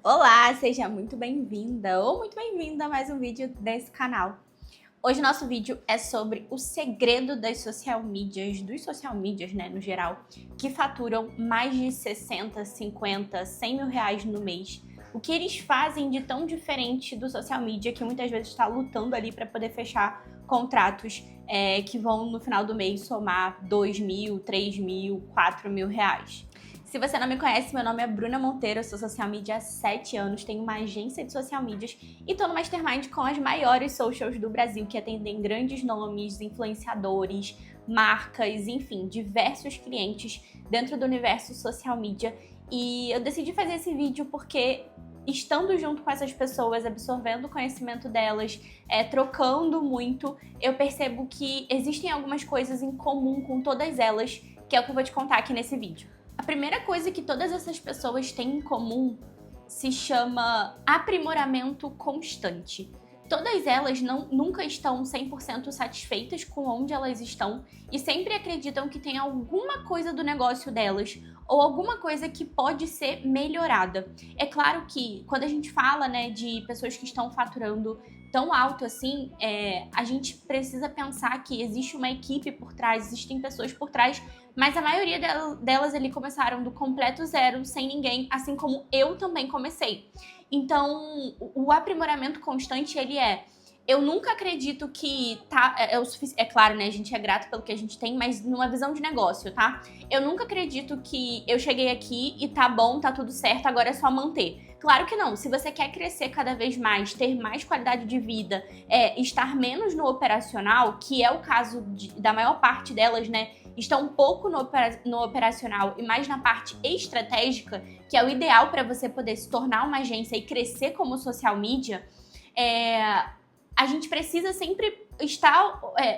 Olá, seja muito bem-vinda ou muito bem-vindo a mais um vídeo desse canal. Hoje nosso vídeo é sobre o segredo das social medias, dos social medias, né, no geral, que faturam mais de 60, 50, 100 mil reais no mês. O que eles fazem de tão diferente do social media que muitas vezes está lutando ali para poder fechar contratos que vão no final do mês somar 2 mil, 3 mil, 4 mil reais. Se você não me conhece, meu nome é Bruna Monteiro, eu sou social media há 7 anos, tenho uma agência de social medias e tô no Mastermind com as maiores socials do Brasil, que atendem grandes nomes, influenciadores, marcas, enfim, diversos clientes dentro do universo social media. E eu decidi fazer esse vídeo porque, estando junto com essas pessoas, absorvendo o conhecimento delas, trocando muito, eu percebo que existem algumas coisas em comum com todas elas, que é o que eu vou te contar aqui nesse vídeo. A primeira coisa que todas essas pessoas têm em comum se chama aprimoramento constante. Todas elas nunca estão 100% satisfeitas com onde elas estão e sempre acreditam que tem alguma coisa do negócio delas ou alguma coisa que pode ser melhorada. É claro que quando a gente fala, né, de pessoas que estão faturando tão alto assim, a gente precisa pensar que existe uma equipe por trás, existem pessoas por trás, mas a maioria delas ali começaram do completo zero, sem ninguém, assim como eu também comecei. Então, o aprimoramento constante, eu nunca acredito que é o suficiente. É claro, né? A gente é grato pelo que a gente tem, mas numa visão de negócio, tá? Eu nunca acredito que eu cheguei aqui e tá bom, tá tudo certo, agora é só manter. Claro que não. Se você quer crescer cada vez mais, ter mais qualidade de vida, estar menos no operacional, que é o caso da maior parte delas, né? Estão um pouco no operacional e mais na parte estratégica, que é o ideal para você poder se tornar uma agência e crescer como social media, a gente precisa sempre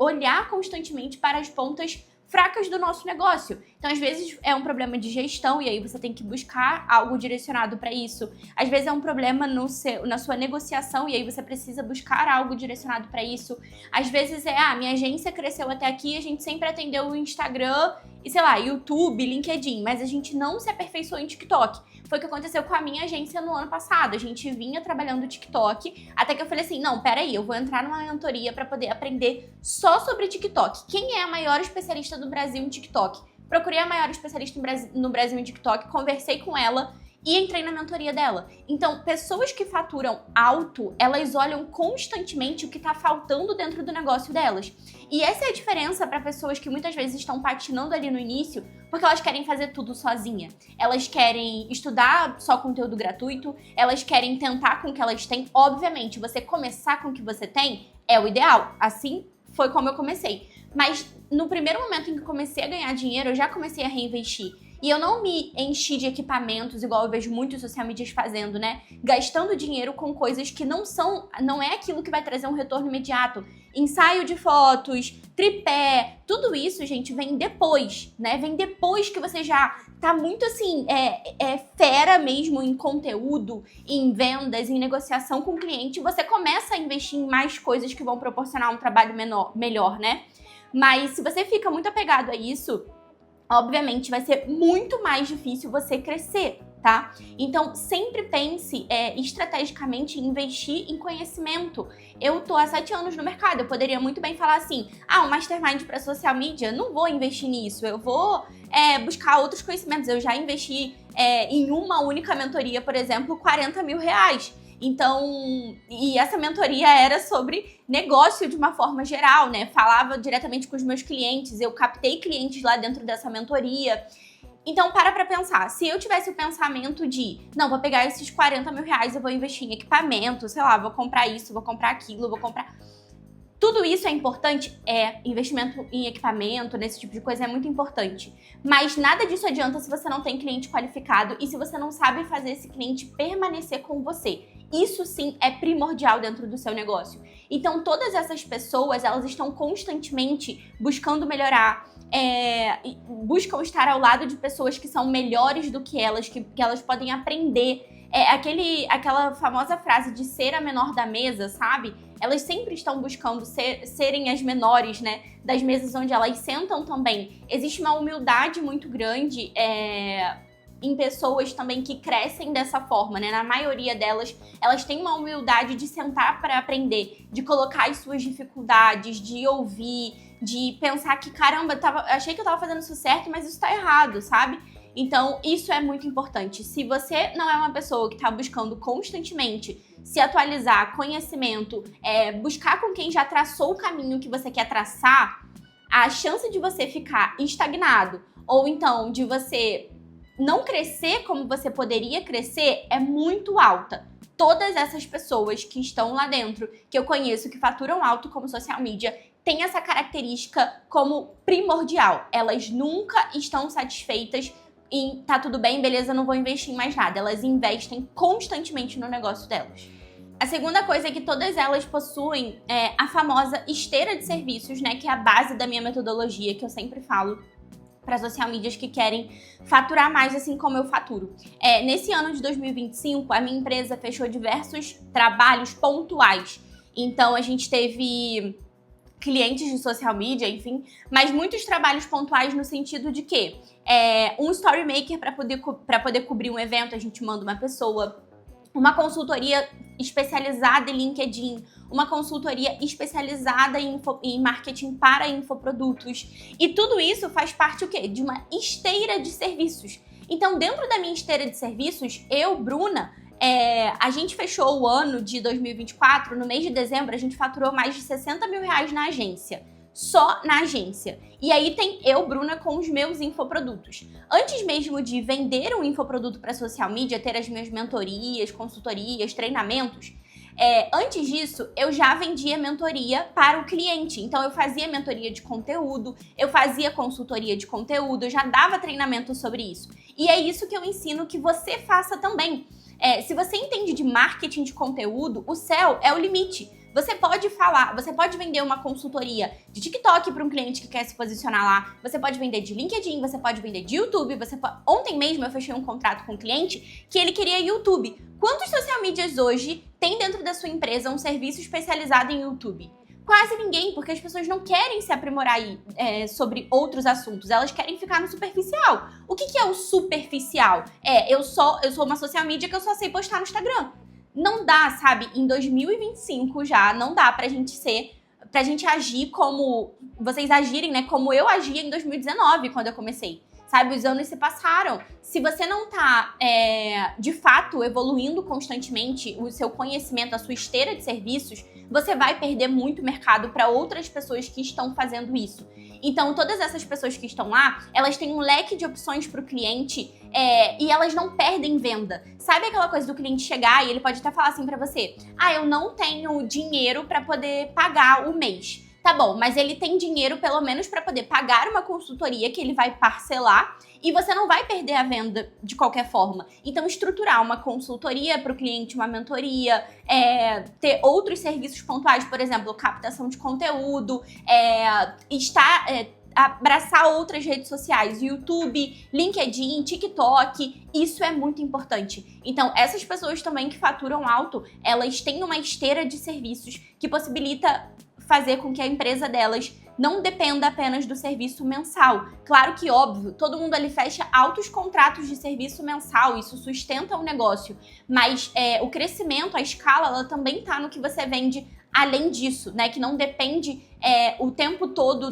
olhar constantemente para as pontas fracas do nosso negócio. Então, às vezes, é um problema de gestão e aí você tem que buscar algo direcionado para isso. Às vezes, é um problema na sua negociação e aí você precisa buscar algo direcionado para isso. Às vezes, minha agência cresceu até aqui, a gente sempre atendeu o Instagram e, sei lá, YouTube, LinkedIn, mas a gente não se aperfeiçoou em TikTok. Foi o que aconteceu com a minha agência no ano passado. A gente vinha trabalhando TikTok, até que eu falei assim, não, peraí, eu vou entrar numa mentoria para poder aprender só sobre TikTok. Quem é a maior especialista do Brasil em TikTok? Procurei a maior especialista no Brasil em TikTok, conversei com ela e entrei na mentoria dela. Então, pessoas que faturam alto, elas olham constantemente o que está faltando dentro do negócio delas. E essa é a diferença para pessoas que muitas vezes estão patinando ali no início, porque elas querem fazer tudo sozinha. Elas querem estudar só conteúdo gratuito, elas querem tentar com o que elas têm. Obviamente, você começar com o que você tem é o ideal. Assim foi como eu comecei. Mas no primeiro momento em que eu comecei a ganhar dinheiro, eu já comecei a reinvestir. E eu não me enchi de equipamentos, igual eu vejo muitos social medias fazendo, né? Gastando dinheiro com coisas que não é aquilo que vai trazer um retorno imediato. Ensaio de fotos, tripé, tudo isso, gente, vem depois, né? Vem depois que você já tá muito assim, fera mesmo em conteúdo, em vendas, em negociação com o cliente. Você começa a investir em mais coisas que vão proporcionar um trabalho melhor, né? Mas se você fica muito apegado a isso, obviamente vai ser muito mais difícil você crescer, tá? Então, sempre pense estrategicamente em investir em conhecimento. Eu tô há 7 anos no mercado, eu poderia muito bem falar assim, um mastermind para social media, não vou investir nisso, eu vou buscar outros conhecimentos. Eu já investi em uma única mentoria, por exemplo, 40 mil reais. Então, e essa mentoria era sobre negócio de uma forma geral, né? Falava diretamente com os meus clientes, eu captei clientes lá dentro dessa mentoria. Então, para pensar, se eu tivesse o pensamento de, não, vou pegar esses 40 mil reais, eu vou investir em equipamento, sei lá, vou comprar isso, vou comprar aquilo, vou comprar... Tudo isso é importante? Investimento em equipamento, nesse tipo de coisa é muito importante. Mas nada disso adianta se você não tem cliente qualificado e se você não sabe fazer esse cliente permanecer com você. Isso sim é primordial dentro do seu negócio. Então, todas essas pessoas, elas estão constantemente buscando melhorar, buscam estar ao lado de pessoas que são melhores do que elas, que elas podem aprender. Aquela famosa frase de ser a menor da mesa, sabe? Elas sempre estão buscando serem as menores, né? Das mesas onde elas sentam também. Existe uma humildade muito grande em pessoas também que crescem dessa forma, né? Na maioria delas, elas têm uma humildade de sentar para aprender, de colocar as suas dificuldades, de ouvir, de pensar que, caramba, achei que eu tava fazendo isso certo, mas isso tá errado, sabe? Então, isso é muito importante. Se você não é uma pessoa que tá buscando constantemente se atualizar, conhecimento, buscar com quem já traçou o caminho que você quer traçar, a chance de você ficar estagnado ou então de você não crescer como você poderia crescer é muito alta. Todas essas pessoas que estão lá dentro, que eu conheço, que faturam alto como social media, têm essa característica como primordial. Elas nunca estão satisfeitas em tá tudo bem, beleza, não vou investir em mais nada. Elas investem constantemente no negócio delas. A segunda coisa é que todas elas possuem a famosa esteira de serviços, né, que é a base da minha metodologia, que eu sempre falo para social medias que querem faturar mais, assim como eu faturo. Nesse ano de 2025, a minha empresa fechou diversos trabalhos pontuais. Então, a gente teve clientes de social media, enfim, mas muitos trabalhos pontuais no sentido de que um story maker para poder cobrir um evento, a gente manda uma pessoa, uma consultoria especializada em LinkedIn, uma consultoria especializada em marketing para infoprodutos. E tudo isso faz parte o quê? De uma esteira de serviços. Então, dentro da minha esteira de serviços, eu, Bruna, a gente fechou o ano de 2024, no mês de dezembro, a gente faturou mais de 60 mil reais na agência. Só na agência. E aí tem eu, Bruna, com os meus infoprodutos. Antes mesmo de vender um infoproduto para social media, ter as minhas mentorias, consultorias, treinamentos, antes disso, eu já vendia mentoria para o cliente. Então, eu fazia mentoria de conteúdo, eu fazia consultoria de conteúdo, eu já dava treinamento sobre isso. E é isso que eu ensino que você faça também. Se você entende de marketing de conteúdo, o céu é o limite. Você pode vender uma consultoria de TikTok para um cliente que quer se posicionar lá, você pode vender de LinkedIn, você pode vender de YouTube, Ontem mesmo eu fechei um contrato com um cliente que ele queria YouTube. Quantos social medias hoje tem dentro da sua empresa um serviço especializado em YouTube? Quase ninguém, porque as pessoas não querem se aprimorar sobre outros assuntos, elas querem ficar no superficial. O que é o superficial? Eu sou uma social media que eu só sei postar no Instagram. Não dá, sabe? Em 2025 já, não dá pra gente agir como vocês agirem, né? Como eu agia em 2019, quando eu comecei. Sabe, os anos se passaram. Se você não tá, de fato, evoluindo constantemente o seu conhecimento, a sua esteira de serviços, você vai perder muito mercado para outras pessoas que estão fazendo isso. Então, todas essas pessoas que estão lá, elas têm um leque de opções para o cliente e elas não perdem venda. Sabe aquela coisa do cliente chegar e ele pode até falar assim para você: eu não tenho dinheiro para poder pagar o mês. Tá bom, mas ele tem dinheiro pelo menos para poder pagar uma consultoria que ele vai parcelar e você não vai perder a venda de qualquer forma. Então, estruturar uma consultoria para o cliente, uma mentoria, ter outros serviços pontuais, por exemplo, captação de conteúdo, abraçar outras redes sociais, YouTube, LinkedIn, TikTok, isso é muito importante. Então, essas pessoas também que faturam alto, elas têm uma esteira de serviços que possibilita fazer com que a empresa delas não dependa apenas do serviço mensal. Claro que, óbvio, todo mundo ali fecha altos contratos de serviço mensal, isso sustenta o negócio, mas o crescimento, a escala, ela também tá no que você vende além disso, né? Que não depende o tempo todo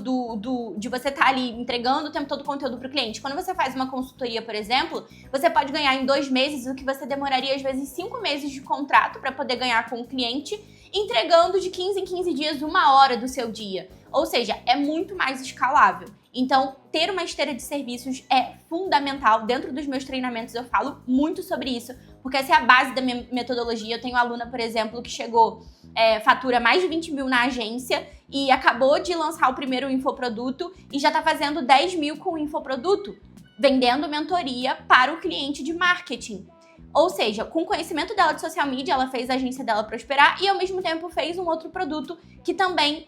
de você estar ali entregando o tempo todo conteúdo para o cliente. Quando você faz uma consultoria, por exemplo, você pode ganhar em 2 meses o que você demoraria, às vezes, 5 meses de contrato para poder ganhar com o cliente, entregando de 15 em 15 dias 1 hora do seu dia. Ou seja, é muito mais escalável. Então, ter uma esteira de serviços é fundamental. Dentro dos meus treinamentos eu falo muito sobre isso, porque essa é a base da minha metodologia. Eu tenho aluna, por exemplo, que chegou, fatura mais de 20 mil na agência e acabou de lançar o primeiro infoproduto e já tá fazendo 10 mil com o infoproduto, vendendo mentoria para o cliente de marketing. Ou seja, com o conhecimento dela de social media, ela fez a agência dela prosperar e, ao mesmo tempo, fez um outro produto que também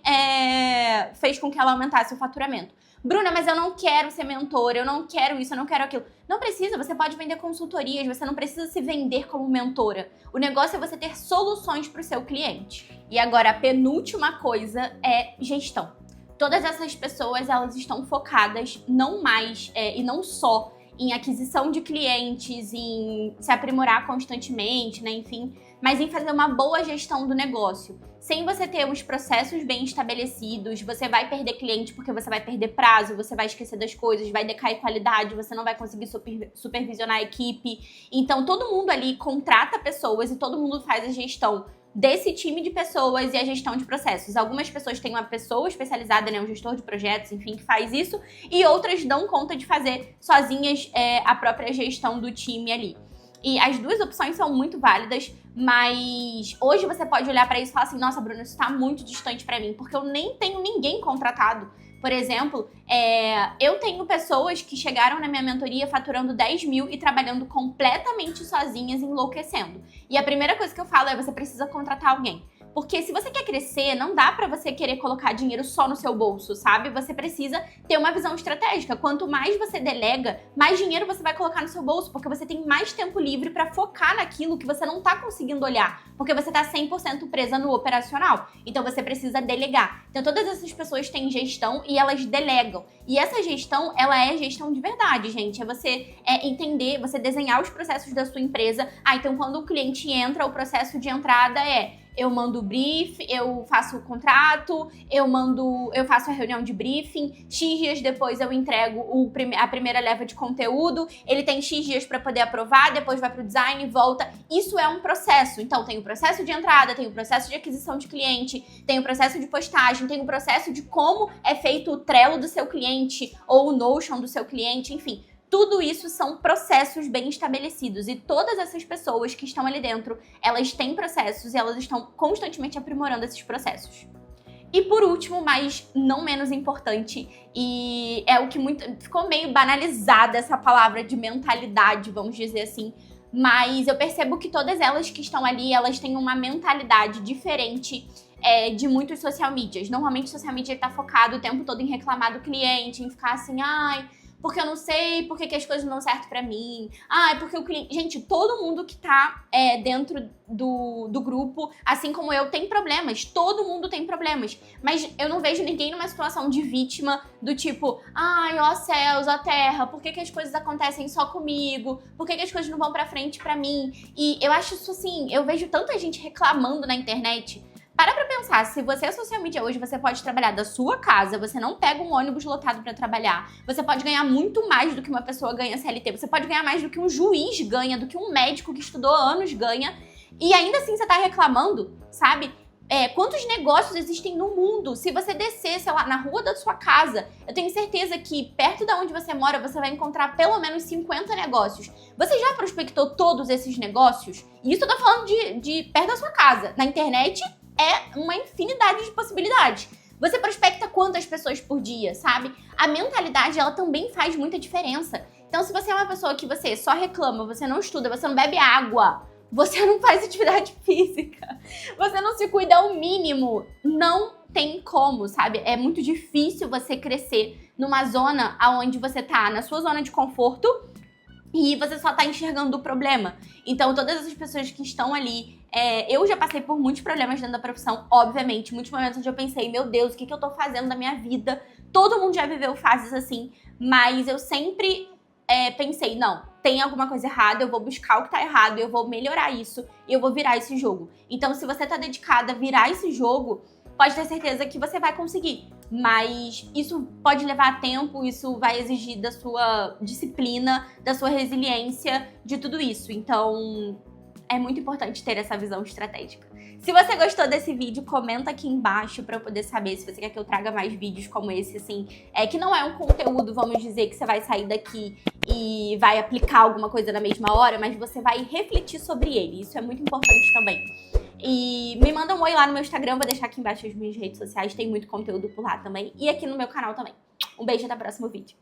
fez com que ela aumentasse o faturamento. Bruna, mas eu não quero ser mentora, eu não quero isso, eu não quero aquilo. Não precisa, você pode vender consultorias, você não precisa se vender como mentora. O negócio é você ter soluções para o seu cliente. E agora, a penúltima coisa é gestão. Todas essas pessoas, elas estão focadas não mais e não só em aquisição de clientes, em se aprimorar constantemente, né, enfim, mas em fazer uma boa gestão do negócio. Sem você ter os processos bem estabelecidos, você vai perder cliente porque você vai perder prazo, você vai esquecer das coisas, vai decair qualidade, você não vai conseguir supervisionar a equipe. Então, todo mundo ali contrata pessoas e todo mundo faz a gestão desse time de pessoas e a gestão de processos. Algumas pessoas têm uma pessoa especializada, né, um gestor de projetos, enfim, que faz isso, e outras dão conta de fazer sozinhas a própria gestão do time ali. E as duas opções são muito válidas, mas hoje você pode olhar para isso e falar assim, nossa, Bruna, isso está muito distante para mim, porque eu nem tenho ninguém contratado. Por exemplo, eu tenho pessoas que chegaram na minha mentoria faturando 10 mil e trabalhando completamente sozinhas, enlouquecendo. E a primeira coisa que eu falo é, você precisa contratar alguém. Porque se você quer crescer, não dá pra você querer colocar dinheiro só no seu bolso, sabe? Você precisa ter uma visão estratégica. Quanto mais você delega, mais dinheiro você vai colocar no seu bolso, porque você tem mais tempo livre pra focar naquilo que você não tá conseguindo olhar, porque você tá 100% presa no operacional. Então você precisa delegar. Então todas essas pessoas têm gestão e elas delegam. E essa gestão, ela é gestão de verdade, gente. É você entender, você desenhar os processos da sua empresa. Então quando o cliente entra, o processo de entrada eu mando o brief, eu faço o contrato, eu faço a reunião de briefing, X dias depois eu entrego a primeira leva de conteúdo, ele tem X dias para poder aprovar, depois vai para o design e volta. Isso é um processo. Então tem o processo de entrada, tem o processo de aquisição de cliente, tem o processo de postagem, tem o processo de como é feito o Trello do seu cliente ou o Notion do seu cliente, enfim. Tudo isso são processos bem estabelecidos e todas essas pessoas que estão ali dentro, elas têm processos e elas estão constantemente aprimorando esses processos. E por último, mas não menos importante, e é o que ficou meio banalizada essa palavra de mentalidade, vamos dizer assim, mas eu percebo que todas elas que estão ali, elas têm uma mentalidade diferente de muitos social medias. Normalmente social media está focado o tempo todo em reclamar do cliente, em ficar assim, ai, porque eu não sei por que as coisas não dão certo pra mim. Ah, porque o cliente... Gente, todo mundo que tá dentro do grupo, assim como eu, tem problemas. Todo mundo tem problemas. Mas eu não vejo ninguém numa situação de vítima do tipo, ai, ó céus, ó terra, por que as coisas acontecem só comigo? Por que as coisas não vão pra frente pra mim? E eu acho isso assim, eu vejo tanta gente reclamando na internet. Para pra pensar, se você é social media hoje, você pode trabalhar da sua casa, você não pega um ônibus lotado pra trabalhar, você pode ganhar muito mais do que uma pessoa ganha CLT, você pode ganhar mais do que um juiz ganha, do que um médico que estudou anos ganha, e ainda assim você tá reclamando, sabe? Quantos negócios existem no mundo? Se você descer, sei lá, na rua da sua casa, eu tenho certeza que perto de onde você mora, você vai encontrar pelo menos 50 negócios. Você já prospectou todos esses negócios? E isso eu tô falando de perto da sua casa. Na internet é uma infinidade de possibilidades. Você prospecta quantas pessoas por dia, sabe? A mentalidade, ela também faz muita diferença. Então, se você é uma pessoa que você só reclama, você não estuda, você não bebe água, você não faz atividade física, você não se cuida ao mínimo, não tem como, sabe? É muito difícil você crescer numa zona onde você tá na sua zona de conforto e você só tá enxergando o problema. Então, todas essas pessoas que estão ali, eu já passei por muitos problemas dentro da profissão, obviamente, muitos momentos onde eu pensei, meu Deus, o que eu tô fazendo da minha vida? Todo mundo já viveu fases assim, mas eu sempre pensei, não, tem alguma coisa errada, eu vou buscar o que tá errado, eu vou melhorar isso e eu vou virar esse jogo. Então, se você tá dedicada a virar esse jogo, pode ter certeza que você vai conseguir. Mas isso pode levar tempo, isso vai exigir da sua disciplina, da sua resiliência, de tudo isso. Então, é muito importante ter essa visão estratégica. Se você gostou desse vídeo, comenta aqui embaixo pra eu poder saber se você quer que eu traga mais vídeos como esse, assim, que não é um conteúdo, vamos dizer, que você vai sair daqui e vai aplicar alguma coisa na mesma hora, mas você vai refletir sobre ele. Isso é muito importante também. E me manda um oi lá no meu Instagram, vou deixar aqui embaixo as minhas redes sociais, tem muito conteúdo por lá também. E aqui no meu canal também. Um beijo, até o próximo vídeo.